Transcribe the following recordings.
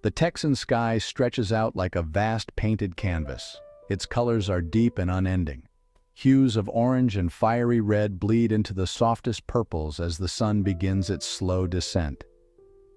The Texan sky stretches out like a vast painted canvas. Its colors are deep and unending. Hues of orange and fiery red bleed into the softest purples as the sun begins its slow descent.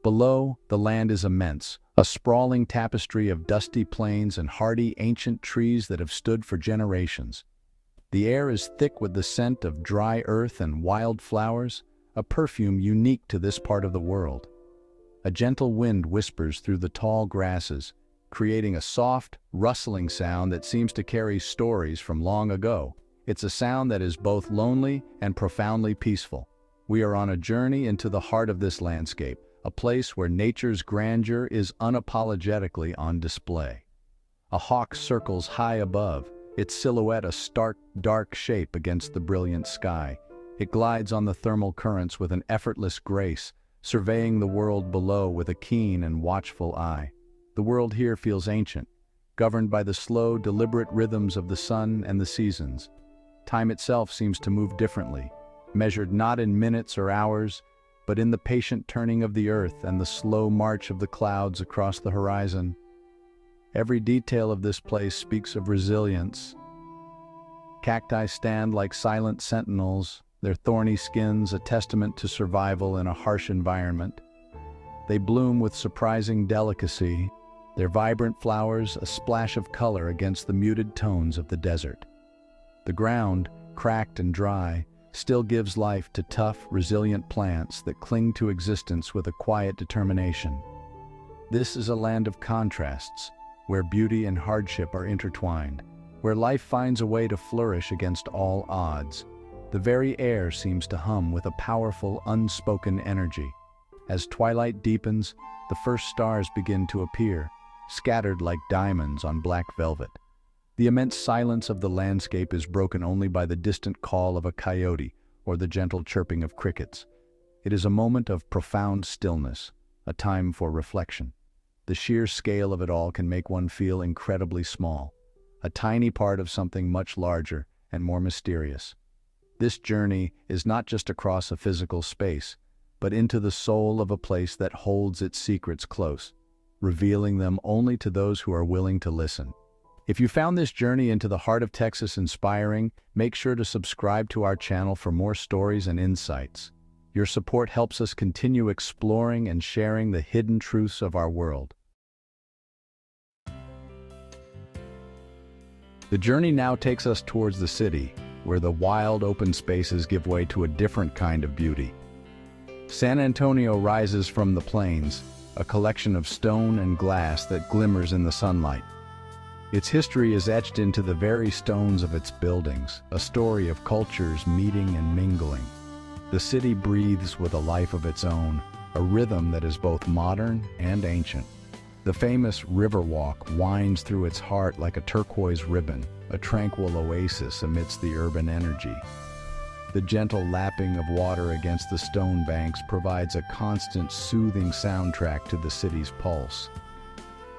Below, the land is immense, a sprawling tapestry of dusty plains and hardy ancient trees that have stood for generations. The air is thick with the scent of dry earth and wild flowers, a perfume unique to this part of the world. A gentle wind whispers through the tall grasses, creating a soft, rustling sound that seems to carry stories from long ago. It's a sound that is both lonely and profoundly peaceful. We are on a journey into the heart of this landscape, a place where nature's grandeur is unapologetically on display. A hawk circles high above, its silhouette a stark, dark shape against the brilliant sky. It glides on the thermal currents with an effortless grace, surveying the world below with a keen and watchful eye. The world here feels ancient, governed by the slow, deliberate rhythms of the sun and the seasons. Time itself seems to move differently, measured not in minutes or hours, but in the patient turning of the earth and the slow march of the clouds across the horizon. Every detail of this place speaks of resilience. Cacti stand like silent sentinels, their thorny skins a testament to survival in a harsh environment. They bloom with surprising delicacy, their vibrant flowers a splash of color against the muted tones of the desert. The ground, cracked and dry, still gives life to tough, resilient plants that cling to existence with a quiet determination. This is a land of contrasts, where beauty and hardship are intertwined, where life finds a way to flourish against all odds. The very air seems to hum with a powerful, unspoken energy. As twilight deepens, the first stars begin to appear, scattered like diamonds on black velvet. The immense silence of the landscape is broken only by the distant call of a coyote or the gentle chirping of crickets. It is a moment of profound stillness, a time for reflection. The sheer scale of it all can make one feel incredibly small, a tiny part of something much larger and more mysterious. This journey is not just across a physical space, but into the soul of a place that holds its secrets close, revealing them only to those who are willing to listen. If you found this journey into the heart of Texas inspiring, make sure to subscribe to our channel for more stories and insights. Your support helps us continue exploring and sharing the hidden truths of our world. The journey now takes us towards the city, where the wild open spaces give way to a different kind of beauty. San Antonio rises from the plains, a collection of stone and glass that glimmers in the sunlight. Its history is etched into the very stones of its buildings, a story of cultures meeting and mingling. The city breathes with a life of its own, a rhythm that is both modern and ancient. The famous Riverwalk winds through its heart like a turquoise ribbon, a tranquil oasis amidst the urban energy. The gentle lapping of water against the stone banks provides a constant, soothing soundtrack to the city's pulse.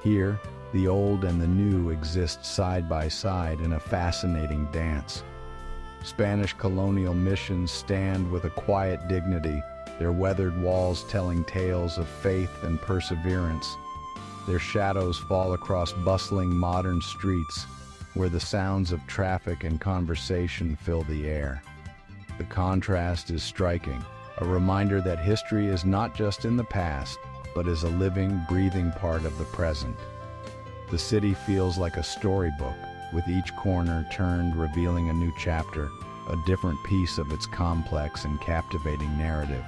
Here, the old and the new exist side by side in a fascinating dance. Spanish colonial missions stand with a quiet dignity, their weathered walls telling tales of faith and perseverance. Their shadows fall across bustling modern streets, where the sounds of traffic and conversation fill the air. The contrast is striking, a reminder that history is not just in the past, but is a living, breathing part of the present. The city feels like a storybook, with each corner turned revealing a new chapter, a different piece of its complex and captivating narrative.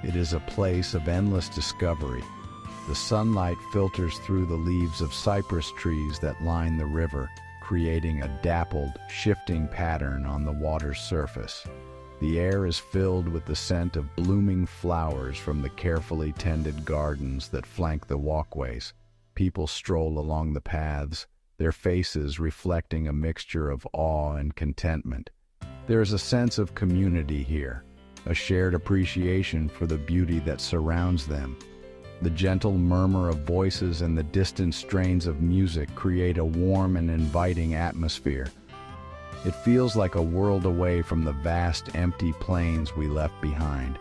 It is a place of endless discovery. The sunlight filters through the leaves of cypress trees that line the river, creating a dappled, shifting pattern on the water's surface. The air is filled with the scent of blooming flowers from the carefully tended gardens that flank the walkways. People stroll along the paths, their faces reflecting a mixture of awe and contentment. There is a sense of community here, a shared appreciation for the beauty that surrounds them. The gentle murmur of voices and the distant strains of music create a warm and inviting atmosphere. It feels like a world away from the vast, empty plains we left behind.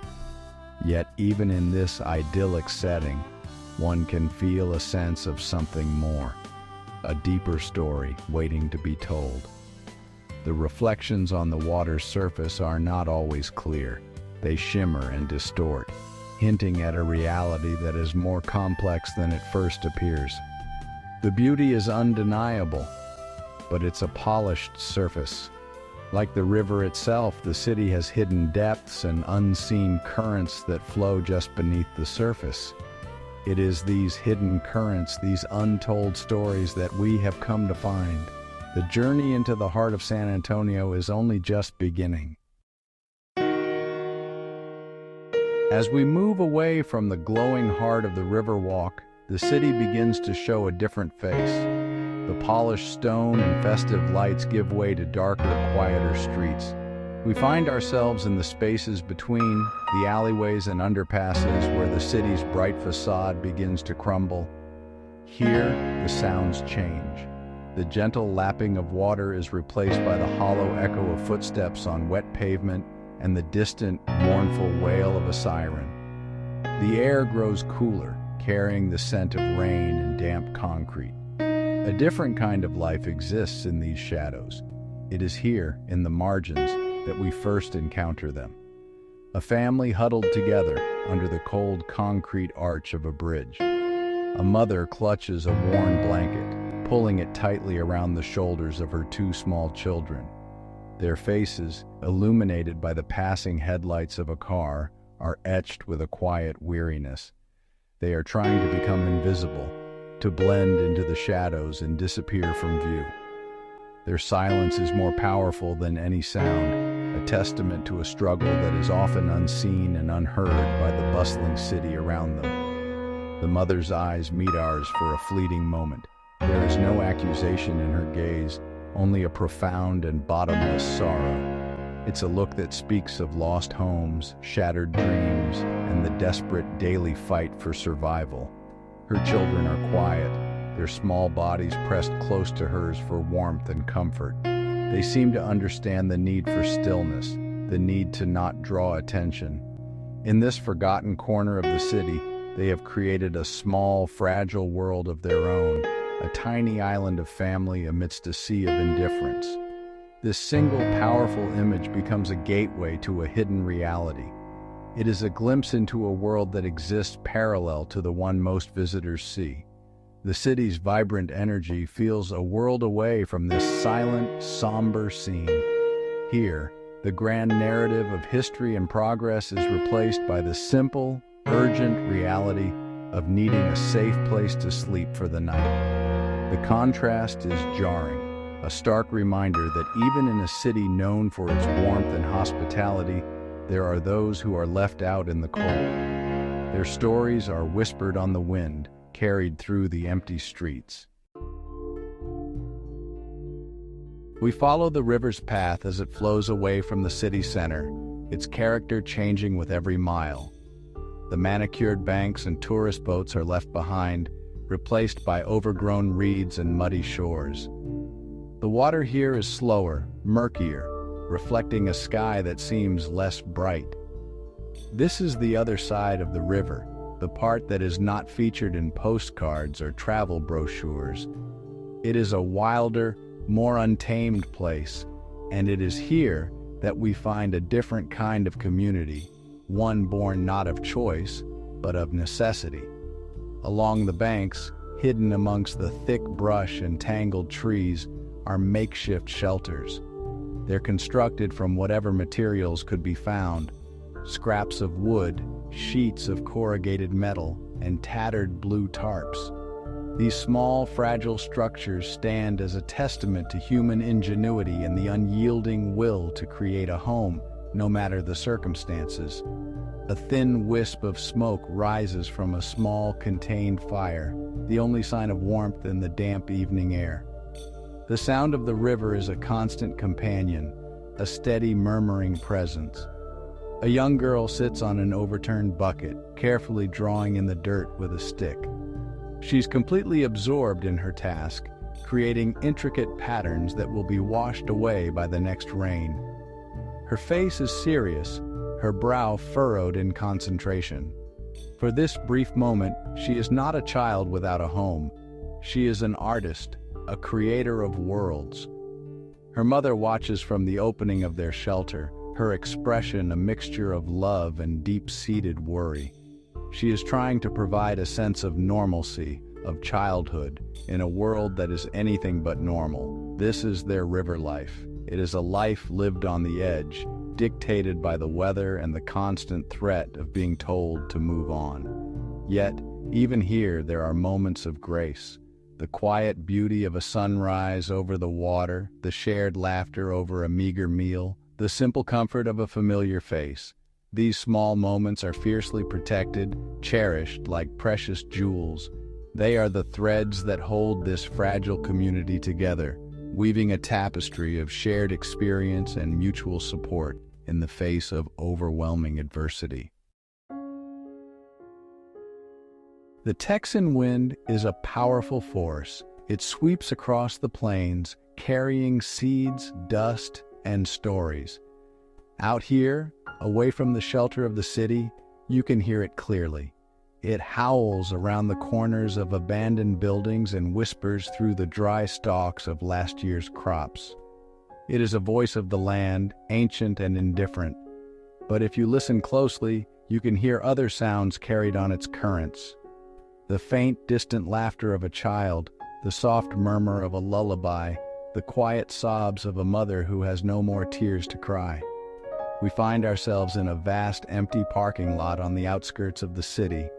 Yet, even in this idyllic setting, one can feel a sense of something more, a deeper story waiting to be told. The reflections on the water's surface are not always clear. They shimmer and distort, hinting at a reality that is more complex than it first appears. The beauty is undeniable, but it's a polished surface. Like the river itself, the city has hidden depths and unseen currents that flow just beneath the surface. It is these hidden currents, these untold stories that we have come to find. The journey into the heart of San Antonio is only just beginning. As we move away from the glowing heart of the Riverwalk, the city begins to show a different face. The polished stone and festive lights give way to darker, quieter streets. We find ourselves in the spaces between the alleyways and underpasses where the city's bright facade begins to crumble. Here, the sounds change. The gentle lapping of water is replaced by the hollow echo of footsteps on wet pavement and the distant, mournful wail of a siren. The air grows cooler, carrying the scent of rain and damp concrete. A different kind of life exists in these shadows. It is here, in the margins, that we first encounter them. A family huddled together under the cold concrete arch of a bridge. A mother clutches a worn blanket, pulling it tightly around the shoulders of her two small children. Their faces, illuminated by the passing headlights of a car, are etched with a quiet weariness. They are trying to become invisible, to blend into the shadows and disappear from view. Their silence is more powerful than any sound, a testament to a struggle that is often unseen and unheard by the bustling city around them. The mother's eyes meet ours for a fleeting moment. There is no accusation in her gaze, only a profound and bottomless sorrow. It's a look that speaks of lost homes, shattered dreams, and the desperate daily fight for survival. Her children are quiet, their small bodies pressed close to hers for warmth and comfort. They seem to understand the need for stillness, the need to not draw attention. In this forgotten corner of the city, they have created a small, fragile world of their own, a tiny island of family amidst a sea of indifference. This single, powerful image becomes a gateway to a hidden reality. It is a glimpse into a world that exists parallel to the one most visitors see. The city's vibrant energy feels a world away from this silent, somber scene. Here, the grand narrative of history and progress is replaced by the simple, urgent reality of needing a safe place to sleep for the night. The contrast is jarring, a stark reminder that even in a city known for its warmth and hospitality, there are those who are left out in the cold. Their stories are whispered on the wind, carried through the empty streets. We follow the river's path as it flows away from the city center, its character changing with every mile. The manicured banks and tourist boats are left behind, replaced by overgrown reeds and muddy shores. The water here is slower, murkier, reflecting a sky that seems less bright. This is the other side of the river, the part that is not featured in postcards or travel brochures. It is a wilder, more untamed place, and it is here that we find a different kind of community, one born not of choice, but of necessity. Along the banks, hidden amongst the thick brush and tangled trees, are makeshift shelters. They're constructed from whatever materials could be found: scraps of wood, sheets of corrugated metal, and tattered blue tarps. These small, fragile structures stand as a testament to human ingenuity and the unyielding will to create a home, no matter the circumstances. A thin wisp of smoke rises from a small, contained fire, the only sign of warmth in the damp evening air. The sound of the river is a constant companion, a steady, murmuring presence. A young girl sits on an overturned bucket, carefully drawing in the dirt with a stick. She's completely absorbed in her task, creating intricate patterns that will be washed away by the next rain. Her face is serious, her brow furrowed in concentration. For this brief moment, she is not a child without a home. She is an artist, a creator of worlds. Her mother watches from the opening of their shelter, her expression a mixture of love and deep-seated worry. She is trying to provide a sense of normalcy, of childhood, in a world that is anything but normal. This is their river life. It is a life lived on the edge, dictated by the weather and the constant threat of being told to move on. Yet, even here, there are moments of grace. The quiet beauty of a sunrise over the water, the shared laughter over a meager meal, the simple comfort of a familiar face. These small moments are fiercely protected, cherished like precious jewels. They are the threads that hold this fragile community together, weaving a tapestry of shared experience and mutual support in the face of overwhelming adversity. The Texan wind is a powerful force. It sweeps across the plains, carrying seeds, dust, and stories. Out here, away from the shelter of the city, you can hear it clearly. It howls around the corners of abandoned buildings and whispers through the dry stalks of last year's crops. It is a voice of the land, ancient and indifferent. But if you listen closely, you can hear other sounds carried on its currents. The faint, distant laughter of a child, the soft murmur of a lullaby, the quiet sobs of a mother who has no more tears to cry. We find ourselves in a vast, empty parking lot on the outskirts of the city.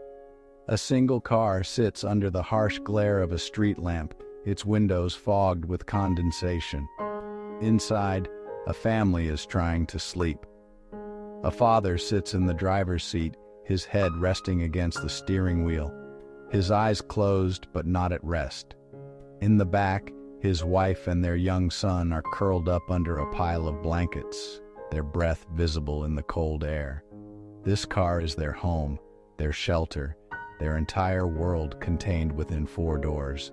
A single car sits under the harsh glare of a street lamp, its windows fogged with condensation. Inside, a family is trying to sleep. A father sits in the driver's seat, his head resting against the steering wheel, his eyes closed but not at rest. In the back, his wife and their young son are curled up under a pile of blankets, their breath visible in the cold air. This car is their home, their shelter, their entire world contained within 4 doors.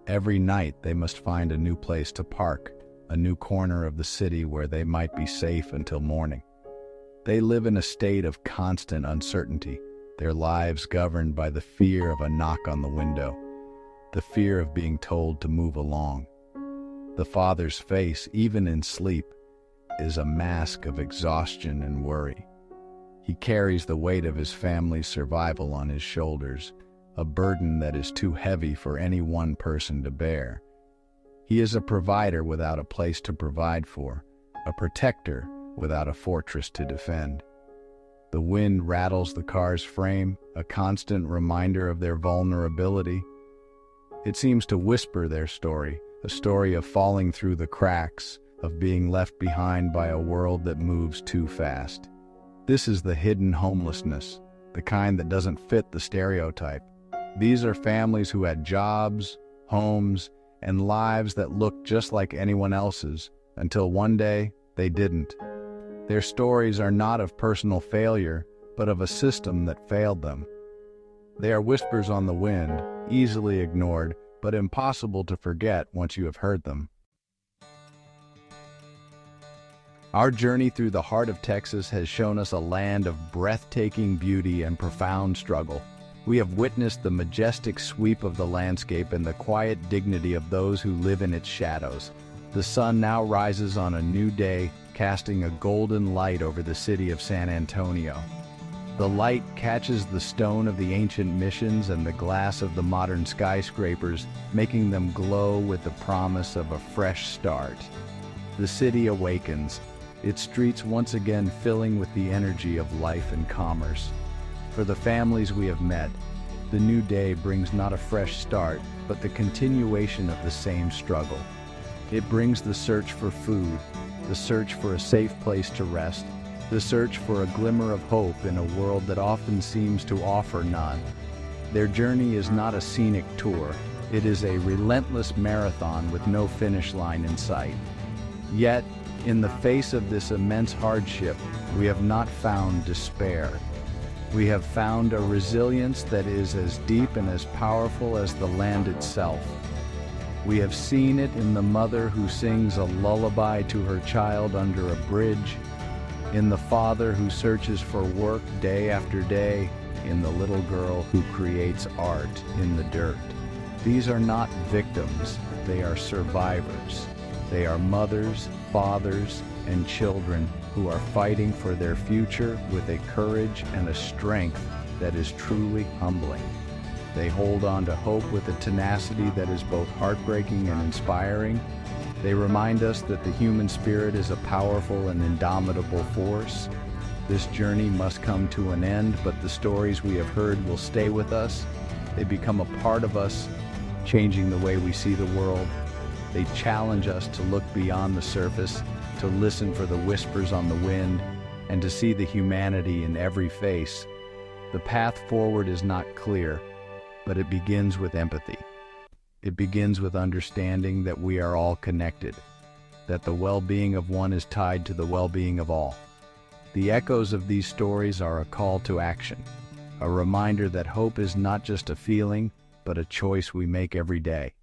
Every night they must find a new place to park, a new corner of the city where they might be safe until morning. They live in a state of constant uncertainty, their lives governed by the fear of a knock on the window, the fear of being told to move along. The father's face, even in sleep, is a mask of exhaustion and worry. He carries the weight of his family's survival on his shoulders, a burden that is too heavy for any one person to bear. He is a provider without a place to provide for, a protector without a fortress to defend. The wind rattles the car's frame, a constant reminder of their vulnerability. It seems to whisper their story, a story of falling through the cracks, of being left behind by a world that moves too fast. This is the hidden homelessness, the kind that doesn't fit the stereotype. These are families who had jobs, homes, and lives that looked just like anyone else's, until one day they didn't. Their stories are not of personal failure, but of a system that failed them. They are whispers on the wind, easily ignored, but impossible to forget once you have heard them. Our journey through the heart of Texas has shown us a land of breathtaking beauty and profound struggle. We have witnessed the majestic sweep of the landscape and the quiet dignity of those who live in its shadows. The sun now rises on a new day, casting a golden light over the city of San Antonio. The light catches the stone of the ancient missions and the glass of the modern skyscrapers, making them glow with the promise of a fresh start. The city awakens, its streets once again filling with the energy of life and commerce. For the families we have met, the new day brings not a fresh start, but the continuation of the same struggle. It brings the search for food, the search for a safe place to rest, the search for a glimmer of hope in a world that often seems to offer none. Their journey is not a scenic tour, it is a relentless marathon with no finish line in sight. Yet, in the face of this immense hardship, we have not found despair. We have found a resilience that is as deep and as powerful as the land itself. We have seen it in the mother who sings a lullaby to her child under a bridge, in the father who searches for work day after day, in the little girl who creates art in the dirt. These are not victims, they are survivors. They are mothers, fathers, and children who are fighting for their future with a courage and a strength that is truly humbling. They hold on to hope with a tenacity that is both heartbreaking and inspiring. They remind us that the human spirit is a powerful and indomitable force. This journey must come to an end, but the stories we have heard will stay with us. They become a part of us, changing the way we see the world. They challenge us to look beyond the surface, to listen for the whispers on the wind, and to see the humanity in every face. The path forward is not clear, but it begins with empathy. It begins with understanding that we are all connected, that the well-being of one is tied to the well-being of all. The echoes of these stories are a call to action, a reminder that hope is not just a feeling, but a choice we make every day.